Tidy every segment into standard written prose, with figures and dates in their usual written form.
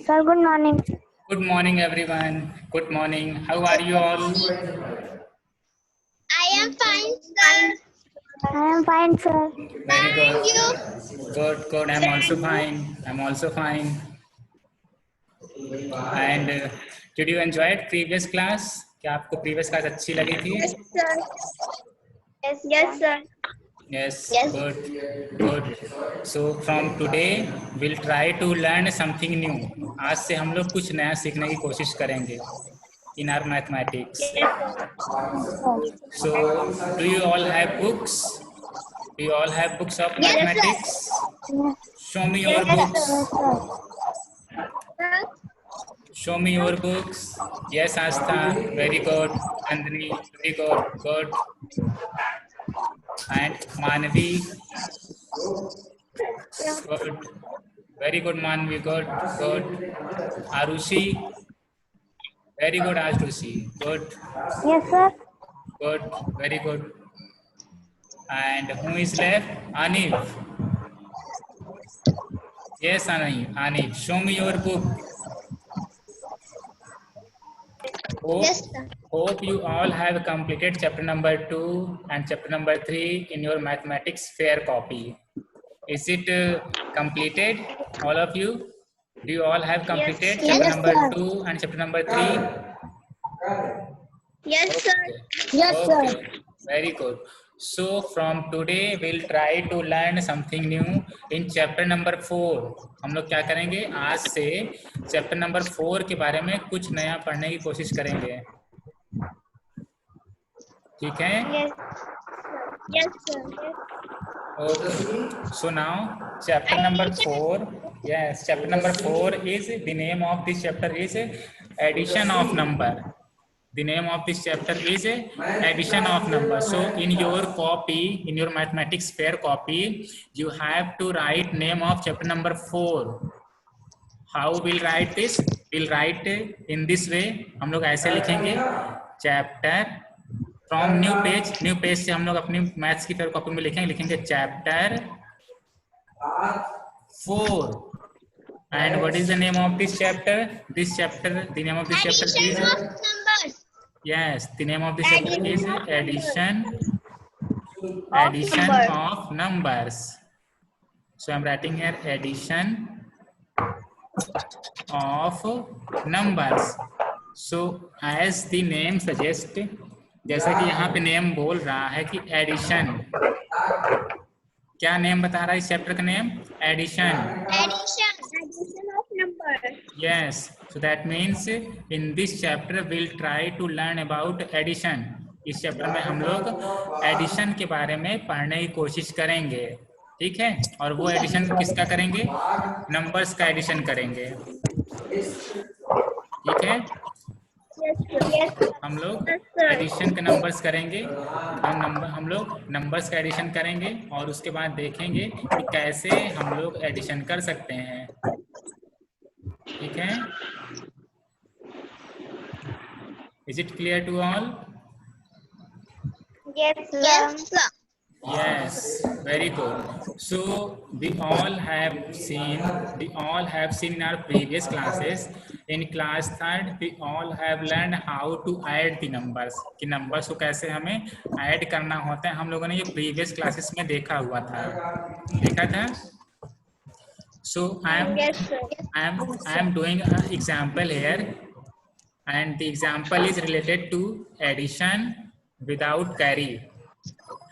Sir, good morning. Good morning, everyone. Good morning. How are you all? I am fine, sir. I am fine, sir. Very good. And you? Good. I'm also fine. And did you enjoy previous class? क्या आपको previous class अच्छी लगी थी? Yes, sir. Yes, sir. Yes. Yes. Good. So from today, we'll try to learn something new. आज से हम लोग कुछ नया सीखने की कोशिश करेंगे in our mathematics. Yes, sir. So, do you all have books? Do you all have books of Yes, mathematics? Show me your Yes, books. Sir. Show me your books. Yes, Astha. Very good. Nandini. Very good. Good. And Manvi. Good. Very good, Manvi. Good. Arushi. Very good, Arushi. Good. Yes, sir. Good. Very good. And who is left? Anif. Yes, Anif. Show me your book. Yes, sir. Hope you all have completed chapter number 2 and chapter number 3 in your mathematics fair copy. Is it completed, all of you? Do you all have completed Yes, chapter yes, number sir. 2 and chapter number 3? Yes, sir. Yes, sir. Okay, very good. So from today we'll try to learn something new in chapter number 4. हम लोग क्या करेंगे? आज से chapter number 4 के बारे में कुछ नया पढ़ने की कोशिश करेंगे. ठीक है? Yes, sir. Okay. So now chapter number 4. Yes, chapter number 4 is the name of this chapter is addition of number. The name of this chapter is addition of number. So in your copy, in your mathematics fair copy, you have to write name of chapter number 4. How we'll write this? We'll write in this way. हम लोग ऐसे लिखेंगे chapter from new page से हम लोग अपनी maths की fair copy में लिखेंगे chapter 4. And what is the name of this chapter? The name of this chapter is Addition of numbers. yes. The name of this chapter is addition of numbers. So I'm writing here addition of numbers. So as the name suggests, जैसा कि यहाँ पे name बोल रहा है कि addition, क्या name बता रहा है इस चैप्टर का name? Addition. Addition of numbers. Yes, so that means in this chapter we'll try to learn about addition. इस चैप्टर में हम लोग एडिशन के बारे में पढ़ने की कोशिश करेंगे. ठीक है? और वो एडिशन किसका करेंगे? नंबर्स का एडिशन करेंगे. ठीक है? हम लोग एडिशन के नंबर्स करेंगे. हम लोग नंबर्स का एडिशन करेंगे और उसके बाद देखेंगे कि कैसे हम लोग एडिशन कर सकते हैं. ठीक है? Is it clear to all? Yes, sir. Yes, very good. So we all have seen in our previous classes. In class 3rd, we all have learned how to add the numbers. कि numbers को कैसे हमें add करना होता है. हम लोगों ने ये previous classes में देखा था. So I am doing an example here, and the example is related to addition without carry.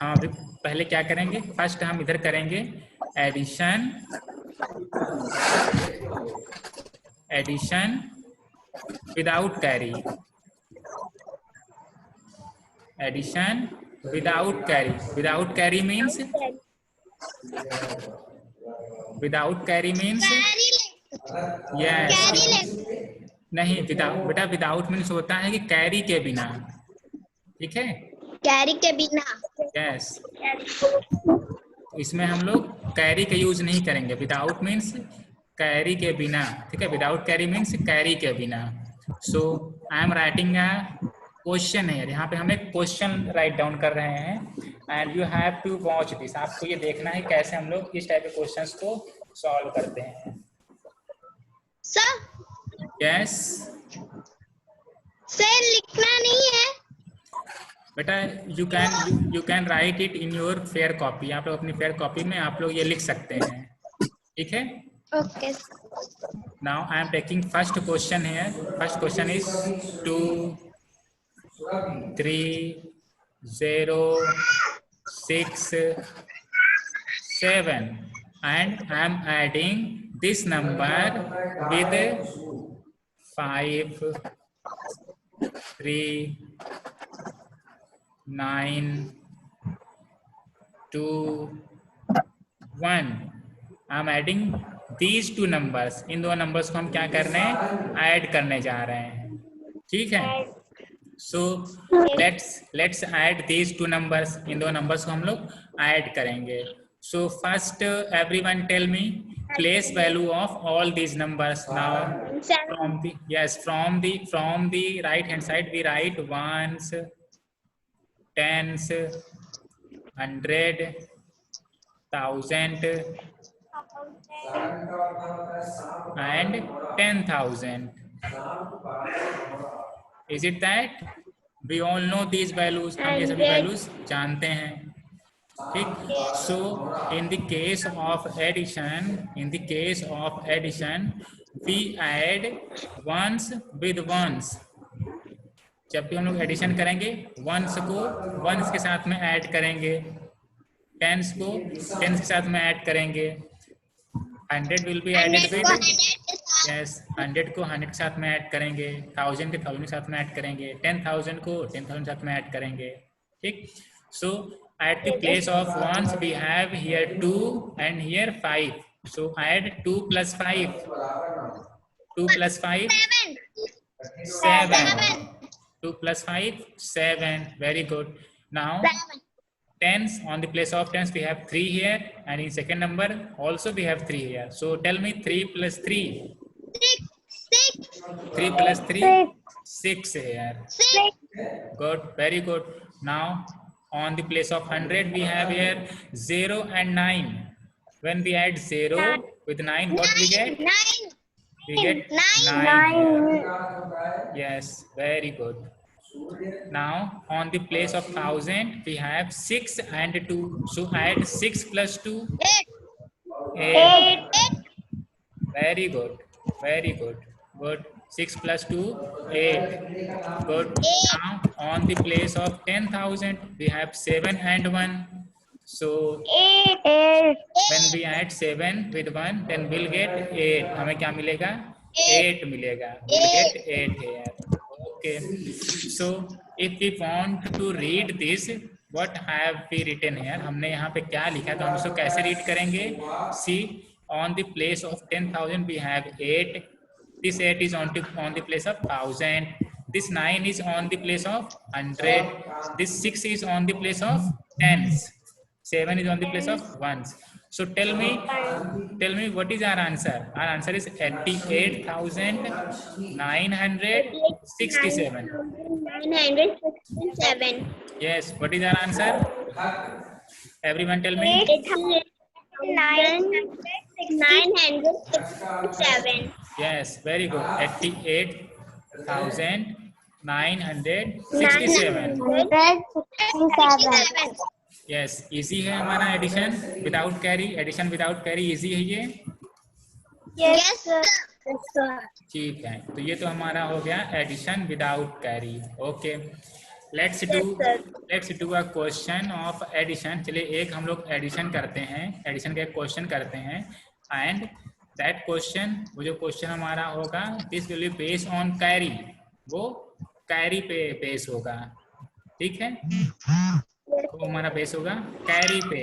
हाँ, अभी पहले क्या करेंगे? फर्स्ट हम इधर करेंगे addition without carry. Addition without carry means yes. नहीं, बेटा विदाउट मीन्स होता है कि कैरी के बिना. ठीक है? कैरी के बिना. यस. इसमें हम लोग कैरी का यूज नहीं करेंगे. विदाउट मीन्स कैरी के बिना. ठीक है? विदाउट कैरी मीन्स कैरी के बिना. So I am writing a question है. यहाँ पे हम एक क्वेश्चन राइट डाउन कर रहे हैं and you have to watch this. आपको ये देखना है कैसे हम लोग इस टाइप के क्वेश्चंस को सॉल्व करते हैं. सर यस सर लिखना नहीं है। बेटा you can write it in your fair copy. आप लोग अपनी फेयर कॉपी में आप लोग ये लिख सकते हैं, ठीक है। Okay. Now I am taking first question here. First question is 2 3 0 6 7 and I am adding this number with 5 3 9 2 1। I am adding these two numbers। इन दो नंबर्स को हम क्या कर रहे हैं, ऐड करने जा रहे हैं, ठीक है। So let's add these two numbers. इन दो नंबर्स को हम लोग ऐड करेंगे। So first everyone tell me place value of all these numbers. Now from the right hand side we write ones, tens, 100, 1000 and 10,000। Is it that? We all know these values। हम ये सभी values जानते हैं, ठीक। So in the case of addition we add ones with ones। जब भी हम लोग एडिशन करेंगे वंस को वंस के साथ में ऐड करेंगे, टेंस को टेंस के साथ में ऐड करेंगे, 100 will be added with, yes 100 को 100 के साथ में ऐड करेंगे, 1000 के 1000 के साथ में ऐड करेंगे, 10,000 को 10,000 के साथ में ऐड करेंगे, ठीक। So at the place of ones we have here 2 and here 5। So add 2 + 5, 2 + 5 7, 2 + 5 7। Very good। Now tens, on the place of tens we have 3 here, and in second number also we have 3 here। So tell me 3 + 3, 3 + 3 6 here। Good, very good। Now on the place of 100 we have here 0 and 9। When we add 0 with 9, what we get? We get 9। Yes, very good। Now on the place of 1000 we have 6 and 2। So add 6 + 2, 8। Very good, very good, good। 6 + 2 8, good। Now on the place of 10,000 we have 7 and 1। So 8 when we add 7 with 1 then we'll get 8। हमें क्या मिलेगा? 8 मिलेगा। We'll get 8 here। Okay। So if we want to read this, what have we written here? हमने यहाँ पे क्या लिखा, तो हम इसको कैसे रीड करेंगे? See, on the place of 10,000 we have 8। This 8 is on the place of 1000। This 9 is on the place of 100। This 6 is on the place of tens। 7 is on the place of ones। So tell me what is our answer? Our answer is 88,967। 967। Yes, what is our answer? Everyone tell me। 967। Yes, very good। 88,967। 967 yes, easy है हमारा addition without carry. Addition without carry easy है ये, yes sir. ठीक है। तो ये तो हमारा हो गया addition without carry. Okay, let's do a question of addition. चलिए एक हम लोग एडिशन करते हैं, एडिशन का एक क्वेश्चन करते हैं। एंड दैट क्वेश्चन, वो जो क्वेश्चन हमारा होगा, this will be based on carry. वो कैरी पे बेस होगा, ठीक है। तो हमारा बेस होगा कैरी पे।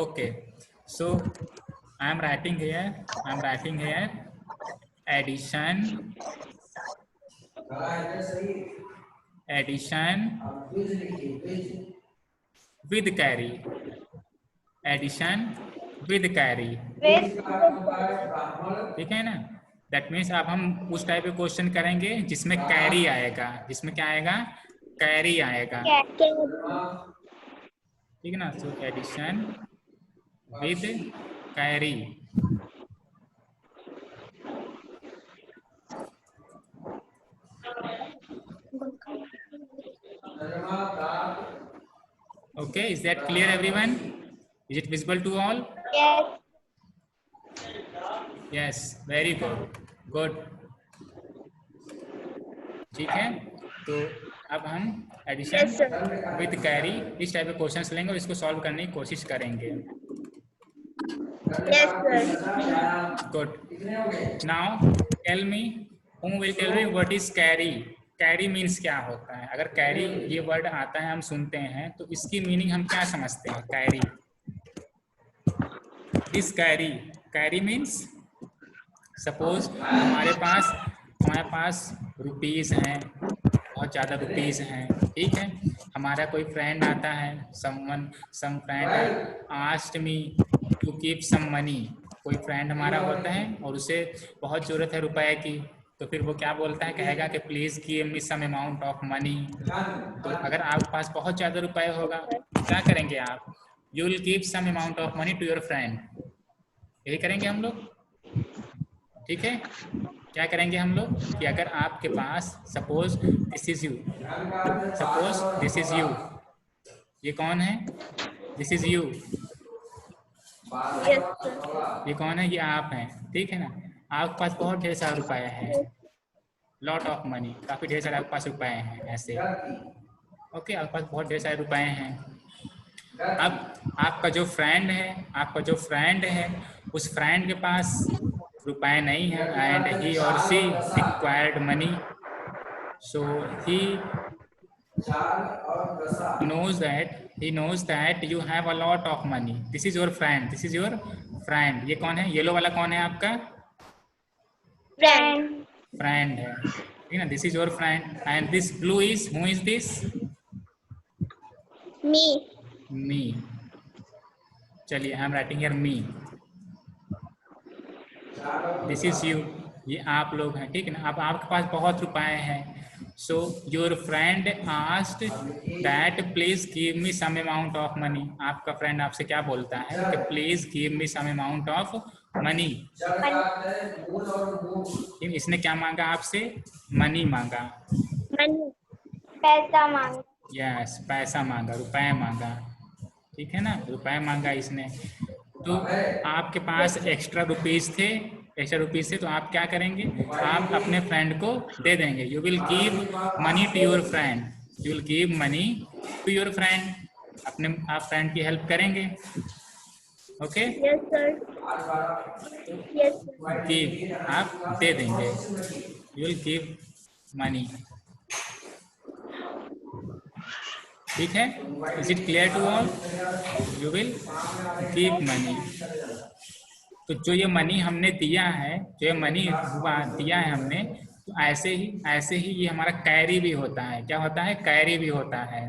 Okay, so I am writing here addition with carry, addition with carry, ठीक है ना। दैट मीन्स अब हम उस टाइप के क्वेश्चन करेंगे जिसमें कैरी आएगा, जिसमें क्या आएगा? कैरी आएगा, ठीक है ना। So addition with carry, Okay, is that clear everyone? Is it visible to all? Yes. Yes, very good. Good. ठीक है, तो अब हम addition Yes, sir. With carry इस टाइप के क्वेश्चंस लेंगे और इसको सॉल्व करने की कोशिश करेंगे. Yes, sir. Good. Now tell me, whom will tell me what is carry? Carry means क्या होता है? अगर कैरी ये वर्ड आता है, हम सुनते हैं, तो इसकी मीनिंग हम क्या समझते हैं? Carry, this carry, carry means suppose हमारे पास रुपीस हैं, बहुत ज़्यादा रुपीस हैं, ठीक है. हमारा कोई फ्रेंड आता है, some friend asked me to keep some money. कोई फ्रेंड हमारा होता है और उसे बहुत ज़रूरत है रुपए की, तो फिर वो क्या बोलता है, कहेगा कि please give me some amount of money. तो अगर आपके पास बहुत ज़्यादा रुपए होगा, क्या करेंगे आप? You will give some amount of money to your friend. यही करेंगे हम लोग, ठीक है. क्या करेंगे हम लोग कि अगर आपके पास सपोज दिस इज यू, ये कौन है? This is you. Yes, sir. ये कौन है? ये आप हैं, ठीक है ना. आपके पास बहुत ढेर सारा रुपया है, लॉट ऑफ मनी, काफ़ी ढेर सारे आपके पास रुपए हैं ऐसे. ओके, आपके पास बहुत ढेर सारे रुपए हैं. अब आपका जो फ्रेंड है, उस फ्रेंड के पास रुपए नहीं है, एंड ही और see required money. So he knows that you have a lot of money. This is your friend. ये कौन है? येलो वाला कौन है आपका? फ्रेंड है, ठीक है ना. This is your friend. And this blue is, who is this? Me. चलिए, I am writing here me. This is you, ये आप लोग हैं, ठीक है ना. अब आपके पास बहुत रुपए हैं. So your friend asked that please give me some amount of money. आपका फ्रेंड आपसे क्या बोलता है कि please give me some amount of money. इसने क्या मांगा आपसे? मनी मांगा. पैसा मांगा. यस, पैसा मांगा, रुपए मांगा, ठीक है ना. रुपए मांगा इसने. तो आपके पास एक्स्ट्रा रुपीस थे, तो आप क्या करेंगे? आप अपने फ्रेंड को दे देंगे. You will give money to your friend. आप फ्रेंड की हेल्प करेंगे. Okay. Yes, sir. Yes, sir. Give, आप दे देंगे. यू विल गिव मनी, ठीक है. Is it clear to all? You will give money. तो जो ये मनी हमने दिया है, हमने, तो ऐसे ही ये हमारा कैरी भी होता है. क्या होता है? कैरी भी होता है.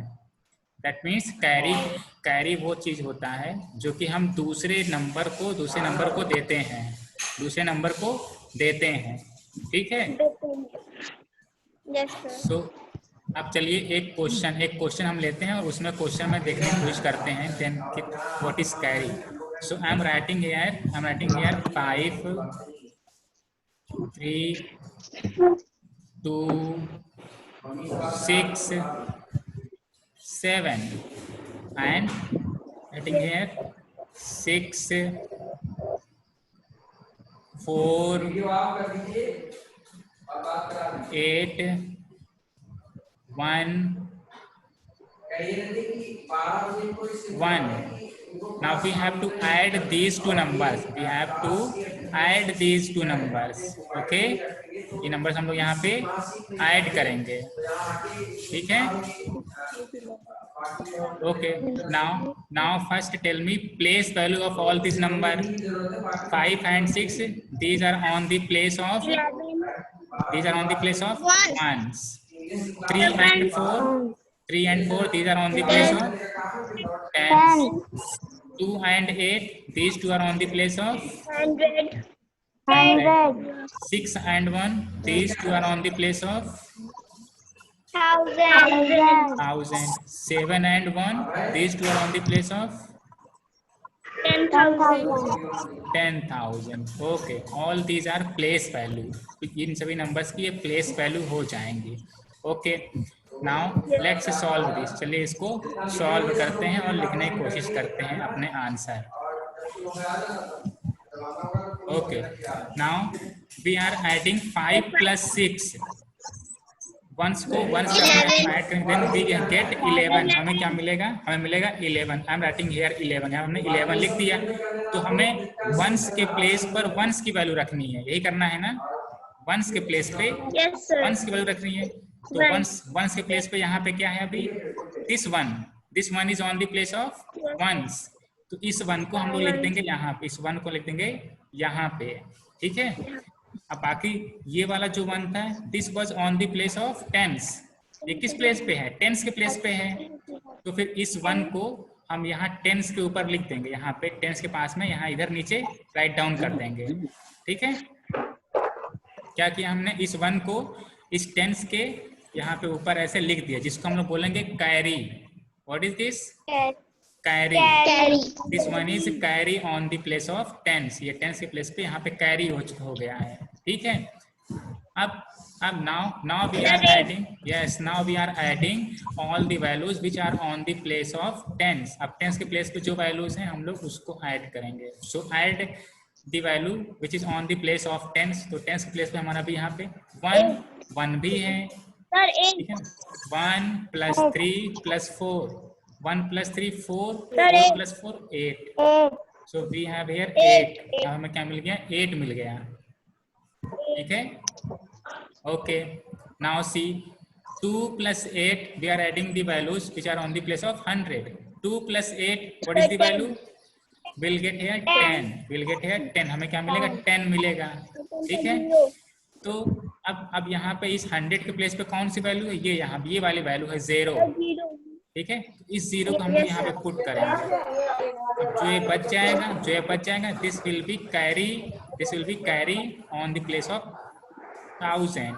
दैट मीन्स कैरी वो चीज होता है जो कि हम दूसरे नंबर को देते हैं, ठीक है. Yes, sir. सो अब चलिए एक क्वेश्चन हम लेते हैं और उसमें क्वेश्चन में देखने की कोशिश करते हैं then what is carry. So I am writing here 5 3 2 6 7 and writing here 6 4 8 1 1. Now we have to add these two numbers. Okay, ये नंबर्स हम लोग यहाँ पे ऐड करेंगे, ठीक है. Okay, now first tell me place value of all these number. 5 and 6, these are on the place of ones. 3 and 4, these are on the place of 10. 2 and 8, these two are on the place of 100. 6 and 1, these two are on the place of 1000. 7 and 1, these two are on the place of 10,000. Okay, all these are place value. इन सभी numbers की ये place value हो जाएंगी. Okay, now let's solve this. चलिए इसको solve करते हैं और लिखने की कोशिश करते हैं अपने answer. Okay, now we are adding 5 + 6। Ones को वंस जब हम ऐड करेंगे देन वी गेट 11। हमें क्या मिलेगा? हमें मिलेगा 11। आई एम राइटिंग हियर 11। यहाँ हमने 11 लिख दिया। तो हमें वंस के प्लेस पर वंस की वैल्यू रखनी है, यही करना है ना? वंस के प्लेस पे Yes, sir. वंस की वैल्यू रखनी है। तो One. वंस के प्लेस पे यहाँ पे क्या है अभी? This one is on the place of ones. तो इस वन को हम लोग लिख देंगे यहाँ पे, इस वन को लिख देंगे यहाँ पे, ठीक है? अब बाकी ये वाला जो वन था, this was on the place of tens. ये किस प्लेस पे है? टेंस के प्लेस पे है। तो फिर इस वन को हम यहाँ टेंस के ऊपर लिख देंगे, यहाँ पे टेंस के पास में, यहाँ इधर नीचे राइट डाउन कर देंगे, ठीक है? क्या किया हमने? इस वन को इस टेंस के यहाँ पे ऊपर ऐसे लिख दिया, जिसको हम लोग बोलेंगे carry. What is this? Carry. Carry. This one is carry on the place of tens. ये टेंस के प्लेस पे यहाँ पे कैरी हो गया है, ठीक है? अब now we are adding, yes, now we are adding all the values which are on the place of tens. अब टेंस के प्लेस पे जो वैल्यूज हैं हम लोग उसको ऐड करेंगे। So add the value which is on the place of tens. तो टेंस के प्लेस पे हमारा भी यहाँ पे वन भी है, Sir, ठीक है? 1 + 3 + 4, 1 + 3 4, 4 + 4 8। So we have here 8। हमें क्या मिल गया? 8 मिल गया, ठीक है? Okay, now see 2 + 8 we are adding the values which are on the place of 100. 2 + 8 what is the value? We'll get here 10. We'll get here 10. हमें क्या मिलेगा? 10 मिलेगा, ठीक है? तो अब यहाँ पे इस 100 के प्लेस पे कौन सी वैल्यू है? ये यहाँ ये वाली वैल्यू है 0, ठीक है? इस 0 को हम लोग यहाँ पे पुट करेंगे। अब जो ये बच जाएगा this will be carry on the place of 1000।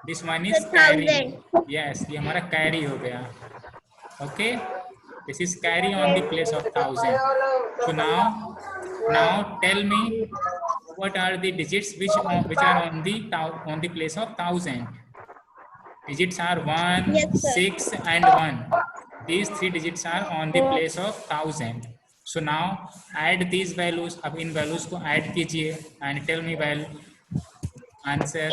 This one is carry, yes, ये हमारा कैरी हो गया, okay? This is carry on the place of 1000। So now tell me what are the digits which are on the place of 1000? Digits are 1, Yes, sir. 6 and 1. These 3 digits are on the place of 1000. So now add these values. अब इन values को add कीजिए and tell me value answer।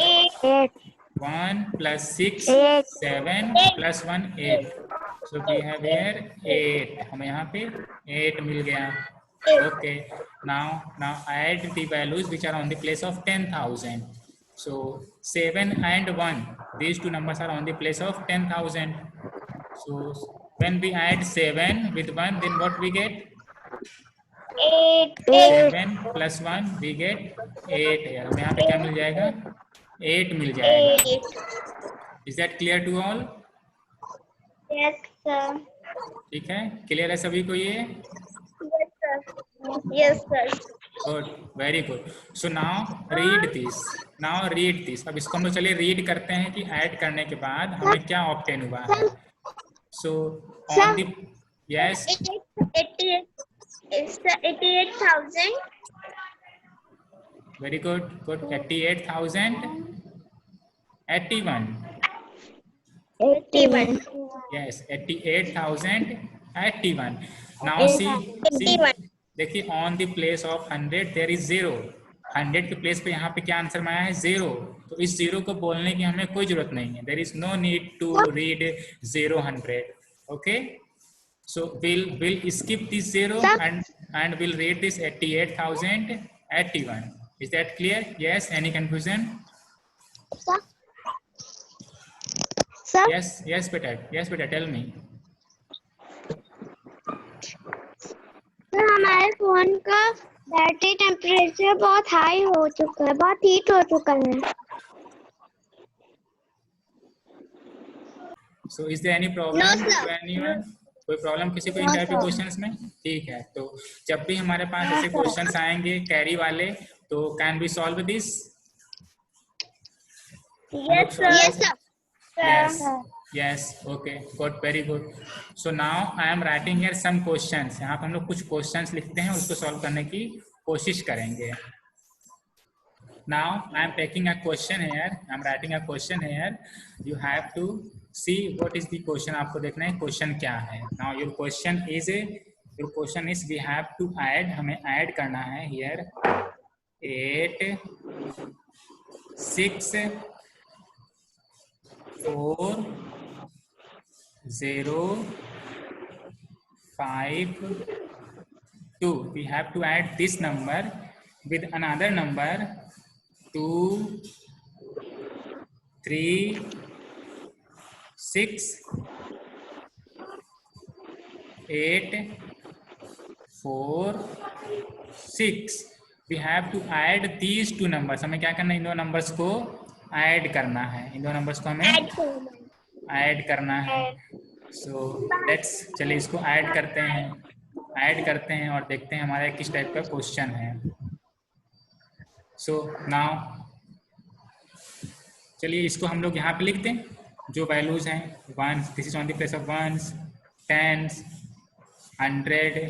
1 + 6 7 + 1 8। So we have here 8। हमें यहाँ पे 8 मिल गया, okay? Now add the values which are on the place of 10,000. So 7 and 1, these two numbers are on the place of 10,000. So when we add 7 with 1, then what we get? 7 + 1 we get 8। हमें यहाँ पे क्या मिल जाएगा? 8 मिल जाएगा। Is that clear to all? Yes, sir. ठीक है, clear है सभी को ये? Yes, sir. Good, very good. So now read this. अब इसको हम लोग चलिए रीड करते हैं कि ऐड करने के बाद हमें क्या ऑब्टेन हुआ है। So on the, yes, 88,000. Very good, 88,000 81। 81. Yes, 88,081। Now see देखिए, on the place of 100 there is 0। 100 के प्लेस पे यहाँ पे क्या आंसर में आया है? 0। तो इस 0 को बोलने की हमें कोई जरूरत नहीं है। There is no need to read 0 100, okay? So we'll skip this 0 and we'll read this 88,081। Is that clear? Yes, any confusion? Sir? Yes beta, tell me। Sir, हमारे फोन का बैटरी टेम्परेचर बहुत हाई हो चुका है, बहुत heat हो चुका है। So is there any problem to anyone? कोई प्रॉब्लम किसी को इन टाइप के क्वेश्चंस में? ठीक है, तो जब भी हमारे पास ऐसे क्वेश्चंस आएंगे कैरी वाले, तो can we solve this? Yes, sir. Yes, okay, good, very good. So now I am writing here some questions। यहाँ पे हम लोग कुछ क्वेश्चंस लिखते हैं, उसको सॉल्व करने की कोशिश करेंगे। Now I am taking a question here, I am writing a question here, you have to see what is the question, आपको देखना है क्वेश्चन क्या है। Now your question is we have to add, हमें ऐड करना है here 8 6 4 0 5 2. We have to add this number with another number 2 3 6 8 4 6. We have to add these two numbers. हमें क्या करना है, इन दो नंबर्स को ऐड करना है, इन दो नंबर्स को हमें ऐड करना है। सो लेट्स, चलिए इसको ऐड करते हैं और देखते हैं हमारा किस टाइप का क्वेश्चन है। सो नाउ चलिए इसको हम लोग यहाँ पे लिखते हैं, जो वैल्यूज हैं ones, this is on the place of ones, tens, 100,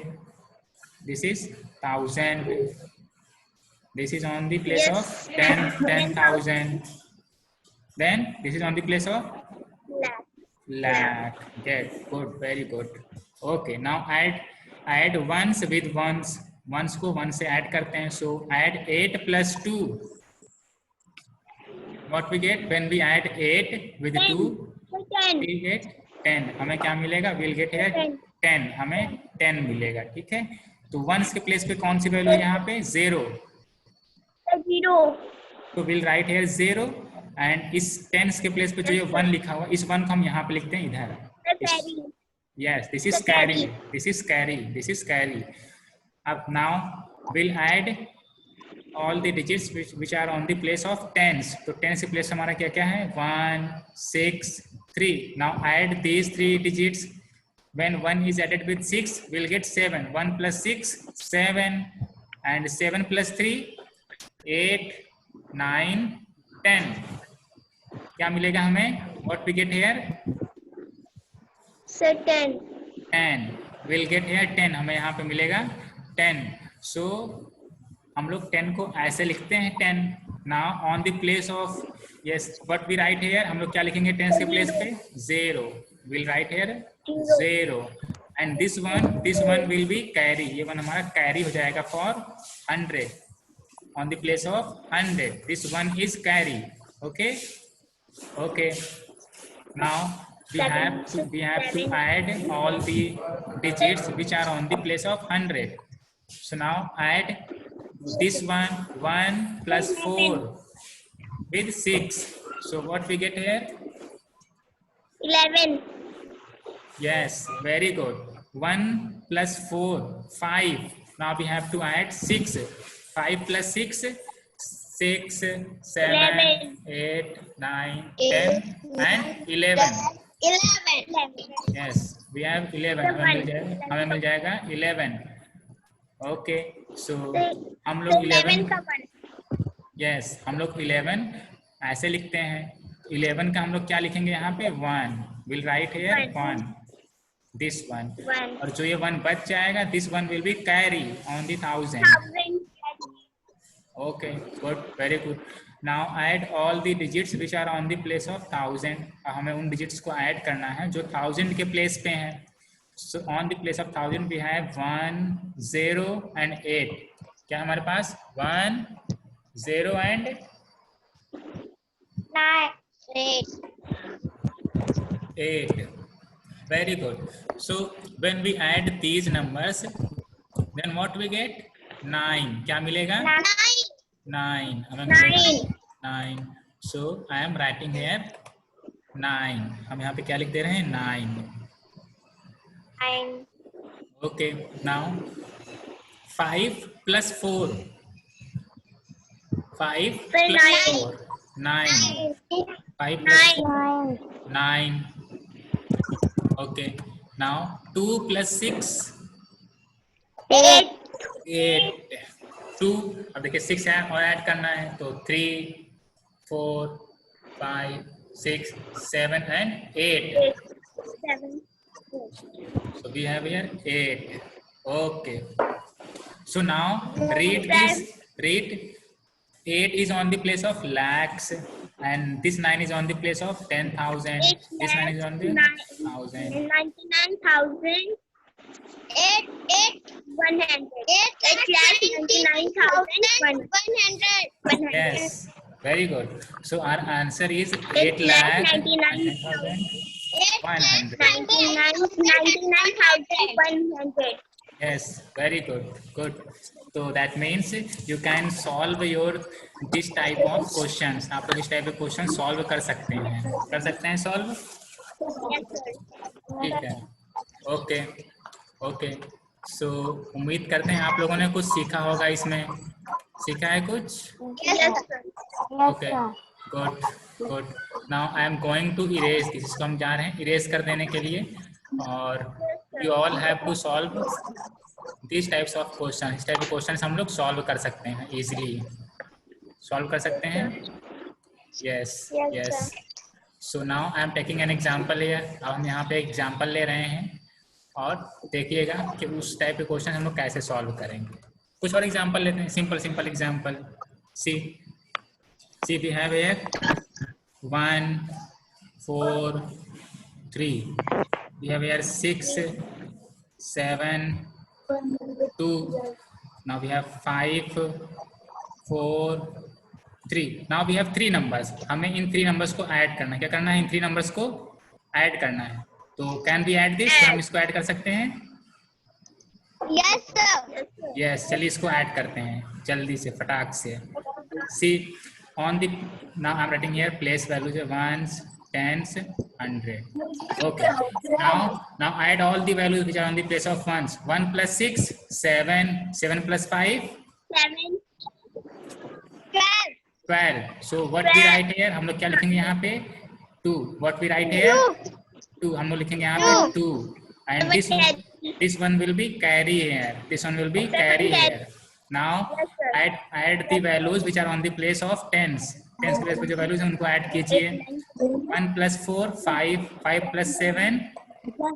this is 1000, this is on the place of 10,000, then this is on the place of lakh. Good, very good. Okay, now add ones with ones, ones को 1 से add करते हैं। So add 8 plus 2, what we get when we add 8 with 2, we get 10। हमें क्या मिलेगा, we'll get here 10, हमें 10 मिलेगा, ठीक है। तो ones के प्लेस पे कौन सी वैल्यू है यहाँ पे, 0, तो विल राइट हेयर 0, एंड इस टेंस के प्लेस पे जो ये 1 लिखा हुआ, इस 1 को हम यहाँ पे लिखते हैं इधर। Yes, this is carry, this is carry, this is carry. अब now will add all the digits which are on the place of tens. तो टेंस के प्लेस हमारा क्या क्या है, 1 6 3। Now add these 3 digits, when 1 is added with 6 we'll get 7, 1 plus 6 7, and 7 plus 3 8 9 10। क्या मिलेगा हमें, what we get here, 10 we'll get here 10, हमें यहाँ पे मिलेगा 10। so हम लोग 10 को ऐसे लिखते हैं 10। now on the place of, yes, what we write here, हम लोग क्या लिखेंगे 10 के प्लेस पे, 0, we'll write here 0, and this one will be carry, ये वन हमारा carry हो जाएगा for 100, on the place of 100, this one is carry। okay, now we have to add all the digits which are on the place of 100। so now add this one, 1 plus 4 with 6, so what we get here, 11। yes, very good। 1 plus 4 5, now we have to add 6, 5 plus 6 6 7 8 9 10 and 11। yes, we have 11, हमें मिल जाएगा 11। okay, so हम लोग 11, yes, हम लोग 11 ऐसे लिखते हैं। 11 का हम लोग क्या लिखेंगे यहाँ पे, 1, we'll write here 1, this one, और जो ये 1 बच जाएगा, this one will be carry on the 1000। okay, good, very good। now add all the digits which are on the place of 1000। हमें उन digits को add करना है जो 1000 के place पे हैं। so on the place of 1000 we have 1 0 and 8। क्या हमारे पास 1 0 and 8। very good। so when we add these numbers then what we get, 9। क्या मिलेगा, 9, हमें मिलेगा 9। so I am writing here 9, हम यहाँ पे क्या लिख दे रहे हैं, 9। okay, now 5 plus 4, 5 plus 4 9, 5 plus 4 9। okay, now 2 plus 6 8। 2, अब देखिए 6 है और ऐड करना है, तो 3 4 5 6 7 and 8। so we have here 8। okay, so now read this, read 8 is on the place of lakhs, And this 9 is on the place of 10,000. This 9 is on the 1,000. 99,000. 899,100. Yes, very good. So our answer is 8,99,100. 99,100. Yes, very good. Good. So that means you can solve your this type of questions. आप लोग इस type of question solve कर सकते हैं. कर सकते हैं solve? Yes, sir. ठीक है. Okay okay. सो उम्मीद करते हैं आप लोगों ने कुछ सीखा होगा इसमें. सीखा है कुछ? Yes, sir. Okay. Good good. Now I am going to erase this. इसको हम जा रहे हैं इरेज कर देने के लिए. और you all have to solve this types of question. इस टाइप के क्वेश्चन हम लोग सॉल्व कर सकते हैं. इजीली सॉल्व कर सकते हैं. Yes yes. So now I am taking an example here. अब हम यहाँ पे एग्जाम्पल ले रहे हैं और देखिएगा कि उस टाइप के क्वेश्चन हम लोग कैसे सॉल्व करेंगे. कुछ और एग्जाम्पल लेते हैं. Simple example. See we have here 1 4 3. We have here 6 7 2. Now we have 5 4 3. Now we have 3 numbers. हमें इन 3 नंबर्स को ऐड करना है. क्या करना है? इन 3 नंबर्स को ऐड करना है. तो कैन बी ऐड दिस. हम इसको ऐड कर सकते हैं. Yes, sir. यस. चलिए इसको ऐड करते हैं जल्दी से फटाक से. See on the now I am writing here place values ones tens 100. Okay. Now add all the values which are on the place of ones. 1 + 6 7. 7 + 5 7. 12. 12. So what we write here. हम लोग क्या लिखेंगे यहाँ पे? 2. What we write here? 2. हम लोग लिखेंगे यहाँ पे 2. And this one will be carry here. This one will be carry here. Now add the values which are on the place of tens. Tens के place पे जो values हैं उनको add कीजिए. 1 + 4 5. 5 + 7 15.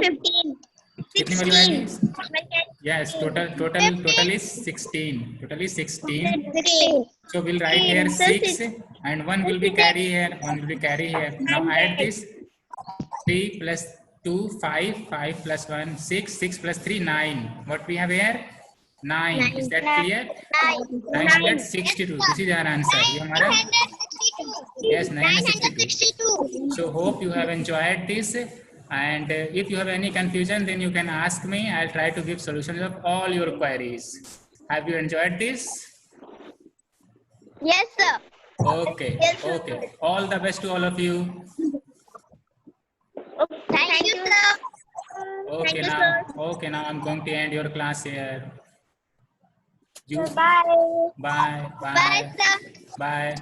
15. कितनी value आएगी? Yes, total is 16. Total is 16. So we'll write here 6 and 1 will be carry here. 1 will be carry here. Now add this. 3 + 2 5. 5 + 1 6. 6 + 3 9. What we have here? 9. Is that clear? 962. This is our answer. ये हमारा. Yes, 962. So hope you have enjoyed this. And if you have any confusion, then you can ask me. I'll try to give solutions of all your queries. Have you enjoyed this? Yes, sir. Okay. Okay. All the best to all of you. Thank you, sir. Okay, Thank you, now. sir. Okay, now I'm going to end your class here. You. Bye. Bye. Bye, sir. Bye.